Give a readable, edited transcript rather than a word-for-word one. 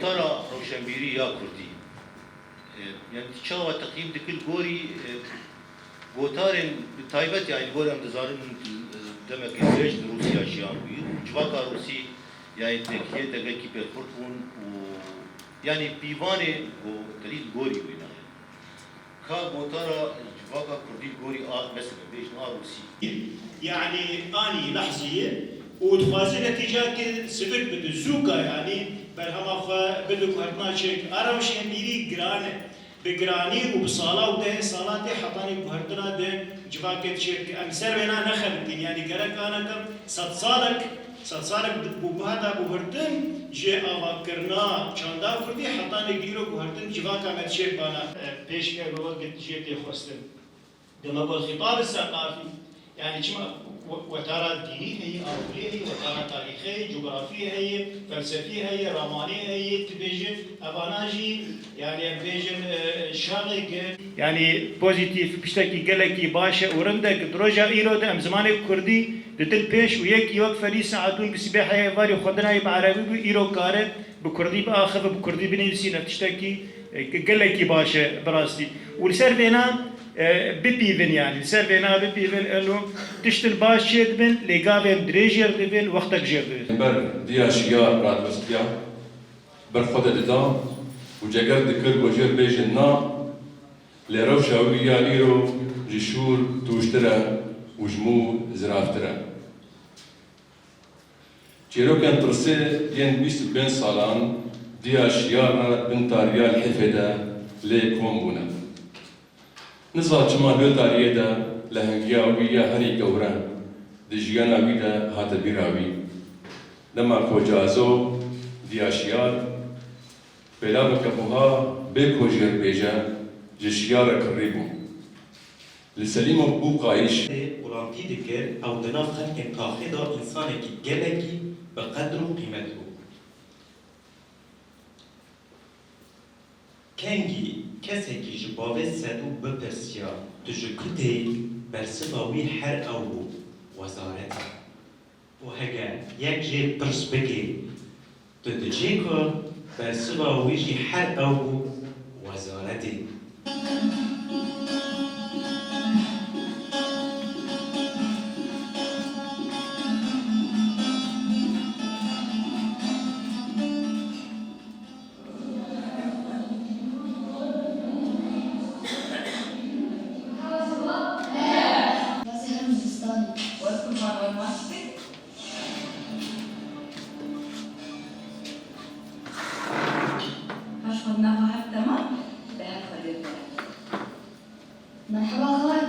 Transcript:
گوتارا روشنبیری یا کردی yani çava takdim dikil gori gotarın taybet yani gori amdazarın demek ki süreç Rusya şiyan büyük civaka Rusi yani tekiye dege ki perfortun yani pivane go talit gori bina ka gotara civaka kurdi gori mesela beş na Rusi يعني اني لحظيه وتخازي نتيجه سبت بالزوكا يعني برهما بدو كرنا شيك اراوش يميري جرانه بجراني وبصاله وده صلاه حطاني بهردنا ده جواكت شيك امسر بينا نخلتين يعني جرك انا كم صدصالك بهذا بهردن جي اواكرنا چاندا كردي حطاني گيرو بهردن جواكا مت شيك بانا پیش کے وقت جيتي خستن دما الخطاب الثقافي يعني كما وتارة دينية هي أوروبية هي وتارة تاريخية جغرافية هي فلسفية هي رمانية هي تبيجن أباناجي يعني بيجن شاغي يعني بوزيتيف بشتكي قالكي باشا ورندك دروجا إيرو ده أم زمانك كردي دتل بيش وياك يوك فريسة عدون بسباحة يفاري خدنا بعربي بإيرو كاره بكردي بآخر بكردي بنفسي نتشتكي قالكي باشا براستي ولسر بينا ببيفن يعني سر بينا ببيفن انه تشتل باش يدبن لقابن دريجر دبن وقتك جير دبن بر دي اشياء راد بستيا بر خود ددا وجگر دكر وجر بيجنا لرو شاوريا ايرو جشور توشترا وجمو زرافترا چيرو كان ترسي ين 25 سالان دي اشياء راد بنتاريا الحفده ليكون بونا نزا چما بيوتاريه دا لهنگيا ويا هري گورا دجيانا ويدا هات بيراوي لما كوجازو دياشيار بلا بكبوها بكوجر بيجا جشيار قريبو لسليم بو قايش ولانتي دكر او دناف خلق قاخدا انسانك جلكي بقدر قيمته کنگی کسی که جبابه سدو بپرسیا تجکتی برسباوی هر او وزارت و هگه یک جه پرس بگی تدجی که برسباوی جی هر او وزارتی مرحبا